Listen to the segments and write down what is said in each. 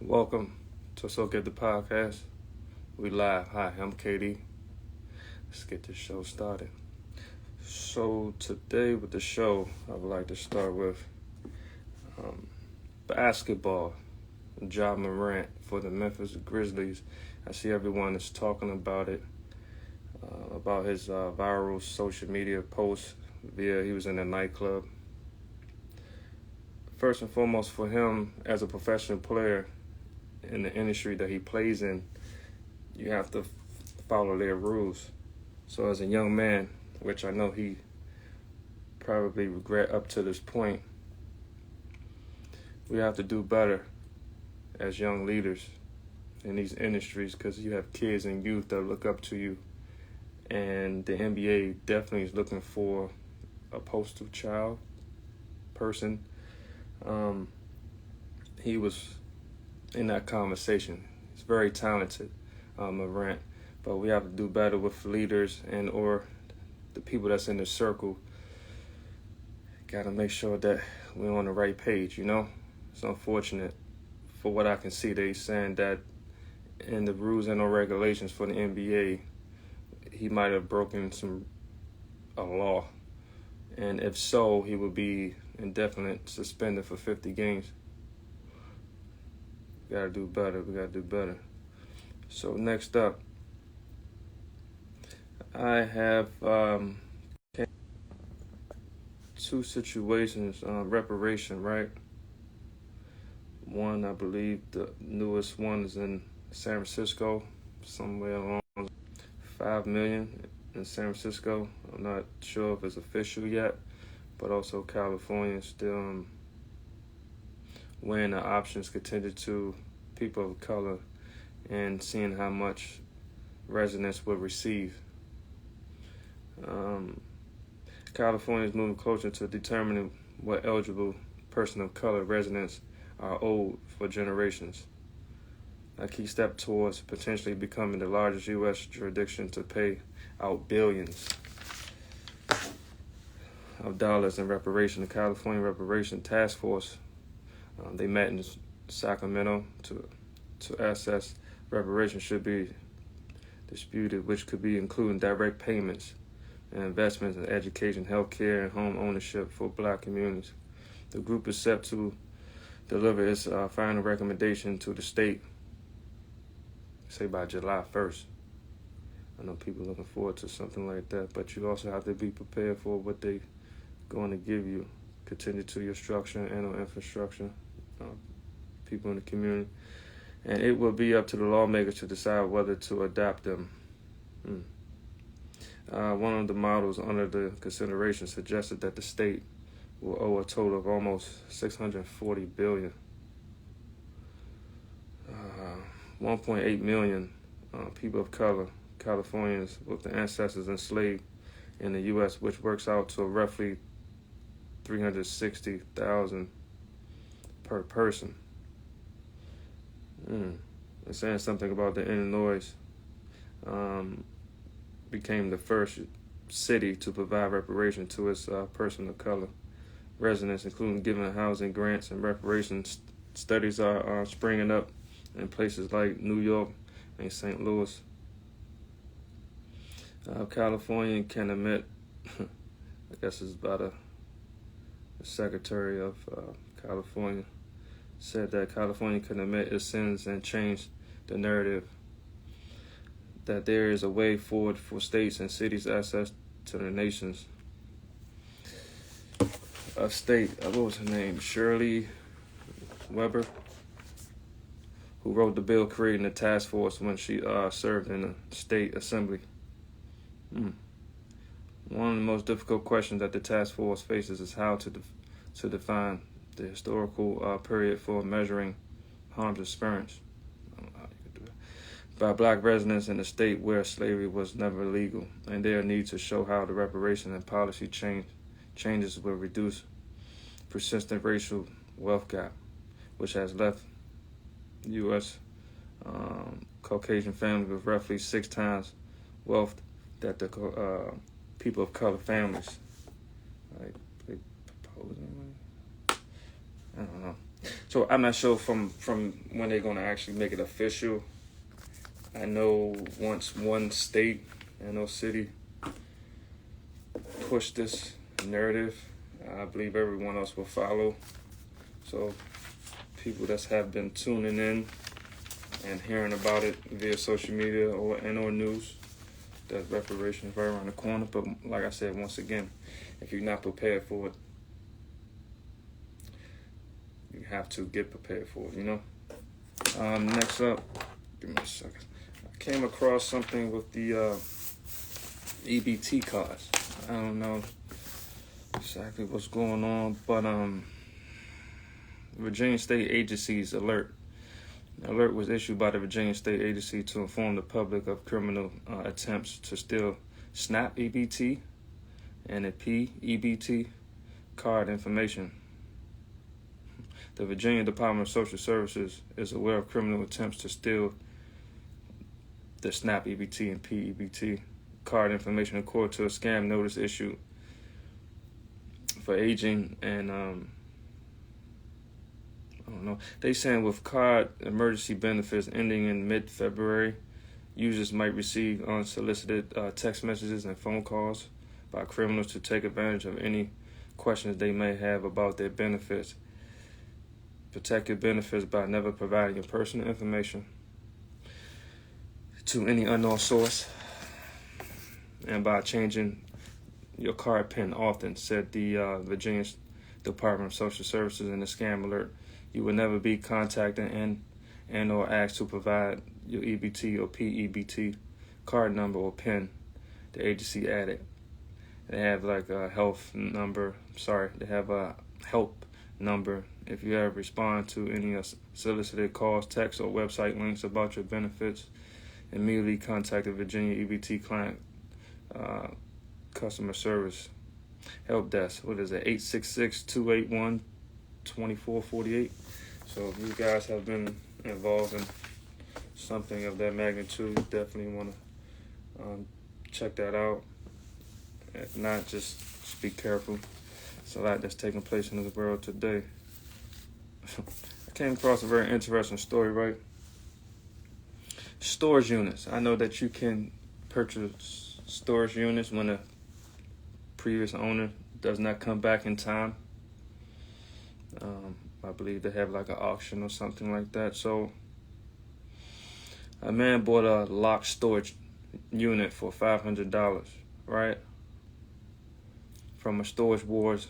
Welcome to So Get the Podcast. We live. Hi, I'm KD. Let's get this show started. So today with the show, I would like to start with basketball. Morant for the Memphis Grizzlies. I see everyone is talking about it, about his viral social media post he was in a nightclub. First and foremost, for him as a professional player in the industry that he plays in, you have to follow their rules. So as a young man, which I know he probably regret up to this point, we have to do better as young leaders in these industries, because you have kids and youth that look up to you, and the NBA definitely is looking for a poster child person. He was in that conversation. He's very talented, Morant, but we have to do better with leaders and or the people that's in the circle. Got to make sure that we're on the right page, It's unfortunate. For what I can see, they saying that in the rules and regulations for the NBA, he might have broken a law. And if so, he would be indefinite suspended for 50 games. We gotta do better. So next up, I have two situations. Reparation, right? One, I believe the newest one is in San Francisco, somewhere along $5 million in San Francisco. I'm not sure if it's official yet, but also California is still weighing the options contingent to people of color and seeing how much residents will receive. California is moving closer to determining what eligible person of color residents are owed for generations. A key step towards potentially becoming the largest U.S. jurisdiction to pay out billions of dollars in reparation. The California Reparation Task Force, they met in Sacramento to assess reparations should be disputed, which could be including direct payments and investments in education, healthcare, and home ownership for Black communities. The group is set to deliver its final recommendation to the state, say by July 1st. I know people are looking forward to something like that, but you also have to be prepared for what they're going to give you, continue to your structure and infrastructure, people in the community. And it will be up to the lawmakers to decide whether to adopt them. One of the models under the consideration suggested that the state will owe a total of almost $640 billion. 1.8 million people of color, Californians with their ancestors enslaved in the U.S., which works out to roughly $360,000 per person. It's saying something about the Illinois became the first city to provide reparation to its person of color residents, including giving housing grants and reparations. Studies are springing up in places like New York and St. Louis. California can admit, I guess it's about the Secretary of California, said that California can admit its sins and change the narrative, that there is a way forward for states and cities' access to the nation's state. What was her name? Shirley Weber, who wrote the bill creating the task force when she served in the state assembly. One of the most difficult questions that the task force faces is how to define the historical period for measuring harms experienced by Black residents in a state where slavery was never legal, and their need to show how the reparation and policy changes will reduce persistent racial wealth gap, which has left U.S. Caucasian families with roughly 6 times wealth that the people of color families. They propose. I don't know. So I'm not sure from when they're gonna actually make it official. I know once one state and no city push this narrative, I believe everyone else will follow. So people that have been tuning in and hearing about it via social media or news, that reparation is right around the corner. But like I said, once again, if you're not prepared for it, you have to get prepared for it, you know? Next up, give me a second. I came across something with the EBT cards. I don't know exactly what's going on, but Virginia State Agency's alert. The alert was issued by the Virginia State Agency to inform the public of criminal attempts to steal SNAP EBT and a P-EBT card information. The Virginia Department of Social Services is aware of criminal attempts to steal the SNAP EBT and P-EBT card information according to a scam notice issued for aging and I don't know. They saying with card emergency benefits ending in mid-February, users might receive unsolicited text messages and phone calls by criminals to take advantage of any questions they may have about their benefits. Protect your benefits by never providing your personal information to any unknown source and by changing your card PIN often, said the Virginia Department of Social Services in the scam alert. You will never be contacted and or asked to provide your EBT or P-EBT card number or PIN, the agency added. They have like a health number. They have a help number. If you ever respond to any solicited calls, texts, or website links about your benefits, immediately contact the Virginia EBT client customer service help desk. What is it? 866-281-2448. So if you guys have been involved in something of that magnitude, you definitely want to check that out. If not, just be careful. It's a lot that's taking place in the world today. I came across a very interesting story, right? Storage units. I know that you can purchase storage units when a previous owner does not come back in time. I believe they have like an auction or something like that. So a man bought a locked storage unit for $500, right? From a Storage Wars.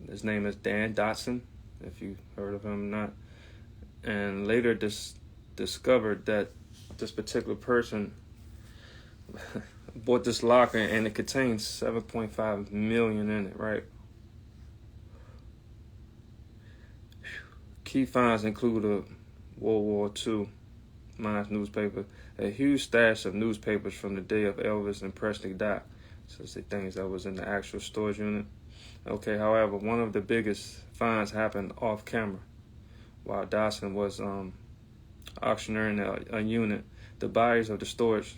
His name is Dan Dotson, if you heard of him or not. And later discovered that this particular person bought this locker and it contains $7.5 million in it, right? Key finds include a World War II Mines newspaper, a huge stash of newspapers from the day of Elvis and Presley died. So it's the things that was in the actual storage unit. Okay, however, one of the biggest finds happened off camera while Dawson was auctioneering a unit. The buyers of the storage,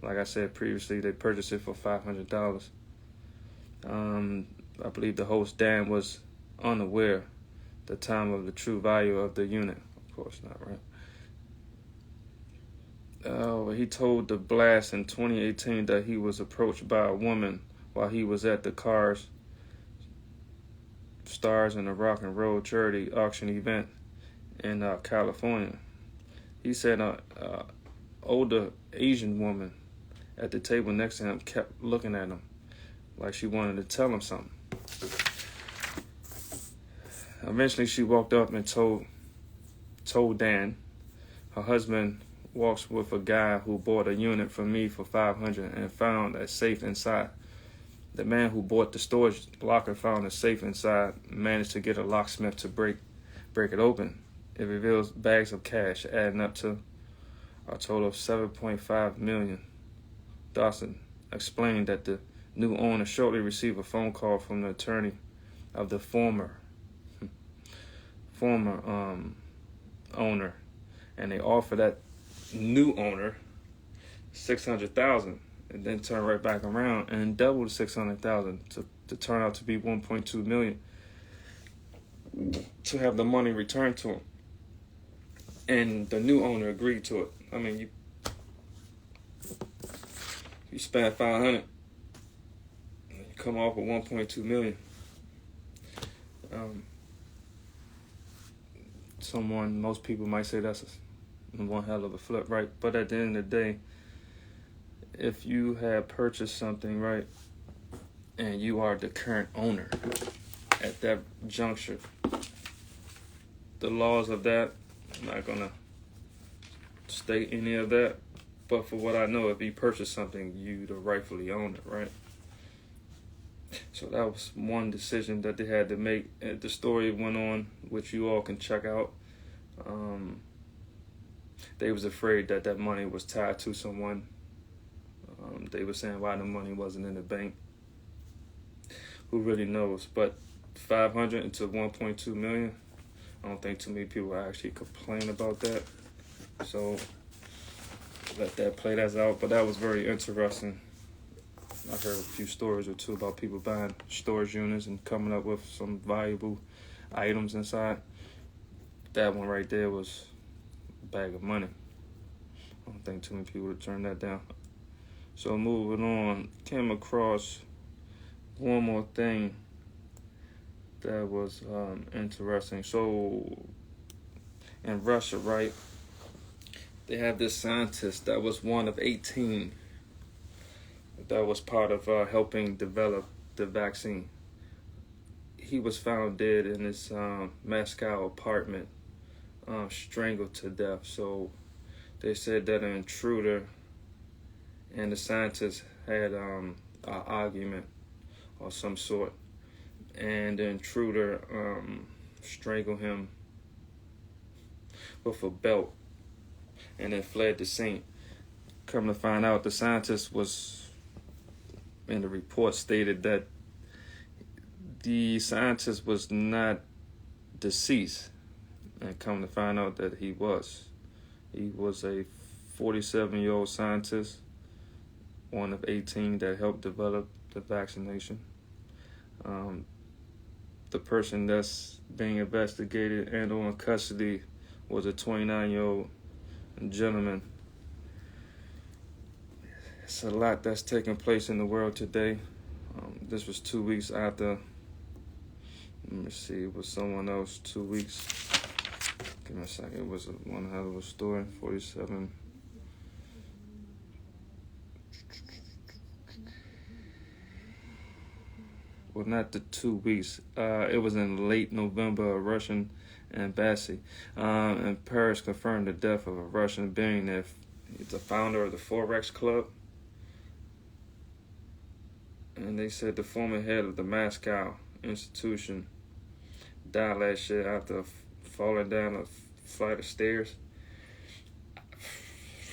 like I said previously, they purchased it for $500. I believe the host, Dan, was unaware the time of the true value of the unit. Of course not, right? He told The Blast in 2018 that he was approached by a woman while he was at the Stars in a Rock and Roll charity auction event in California. He said an older Asian woman at the table next to him kept looking at him like she wanted to tell him something. Eventually, she walked up and told Dan, her husband walks with a guy who bought a unit from me for $500 and found a safe inside. The man who bought the storage locker found a safe inside, managed to get a locksmith to break it open. It reveals bags of cash adding up to a total of $7.5 million. Dawson explained that the new owner shortly received a phone call from the attorney of the former owner, and they offered that new owner $600,000, and then turned right back around and doubled $600,000 to turn out to be $1.2 million to have the money returned to him. and the new owner agreed to it. I mean, you spent 500, you come off with 1.2 million. Most people might say that's one hell of a flip, right? But at the end of the day, if you have purchased something, right, and you are the current owner at that juncture, the laws of that, I'm not gonna state any of that, but for what I know, if you purchase something, you the rightfully owner, right? So that was one decision that they had to make. And the story went on, which you all can check out. They was afraid that that money was tied to someone. They were saying why the money wasn't in the bank. Who really knows? But 500 into 1.2 million, I don't think too many people actually complain about that. So let that play that out. But that was very interesting. I heard a few stories or two about people buying storage units and coming up with some valuable items inside. That one right there was a bag of money. I don't think too many people would turn that down. So moving on, came across one more thing that was interesting. So in Russia, right, they have this scientist that was one of 18 that was part of helping develop the vaccine. He was found dead in his Moscow apartment, strangled to death. So they said that an intruder and the scientist had an argument or some sort, and the intruder strangled him with a belt and then fled the scene. Come to find out, the scientist was, in the report, stated that the scientist was not deceased, and come to find out that he was. He was a 47-year-old scientist, one of 18 that helped develop the vaccination. The person that's being investigated and or in custody was a 29-year-old gentleman. It's a lot that's taking place in the world today. This was 2 weeks after, let me see, it was someone else 2 weeks. Give me a second, it was one hell of a story, 47. Well, not the 2 weeks. It was in late November. A Russian embassy in Paris confirmed the death of a Russian billionaire. He's the founder of the Forex Club. And they said the former head of the Moscow institution died last year after falling down a flight of stairs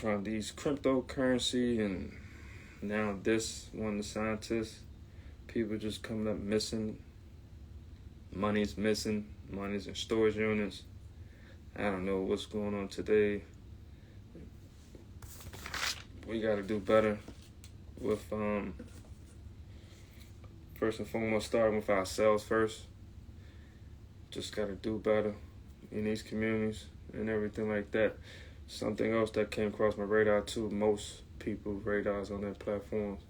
from these cryptocurrency, and now this one, the scientists. People just coming up missing. Money's missing. Money's in storage units. I don't know what's going on today. We got to do better with, first and foremost, starting with ourselves first. Just got to do better in these communities and everything like that. Something else that came across my radar too, most people's radars on their platforms,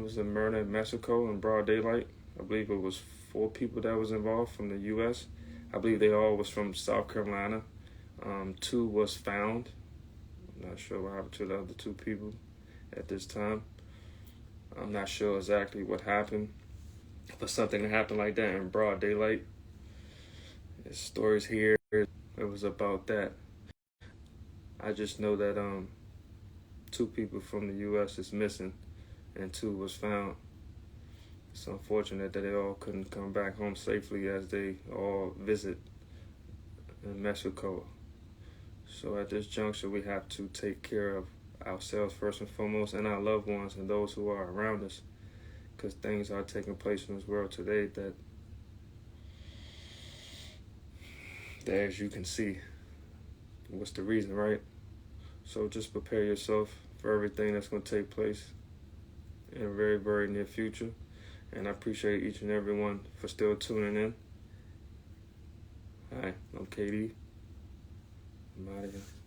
was a murder in Mexico in broad daylight. I believe it was 4 people that was involved from the U.S. I believe they all was from South Carolina. 2 was found. I'm not sure what happened to the other 2 people at this time. I'm not sure exactly what happened, but something that happened like that in broad daylight. There's stories here. It was about that. I just know that 2 people from the U.S. is missing, and 2 was found. It's unfortunate that they all couldn't come back home safely as they all visit in Mexico. So at this juncture, we have to take care of ourselves first and foremost, and our loved ones and those who are around us, because things are taking place in this world today that as you can see, what's the reason, right? So just prepare yourself for everything that's going to take place in a very, very near future. And I appreciate each and every one for still tuning in. Hi, I'm KD. I'm out of here.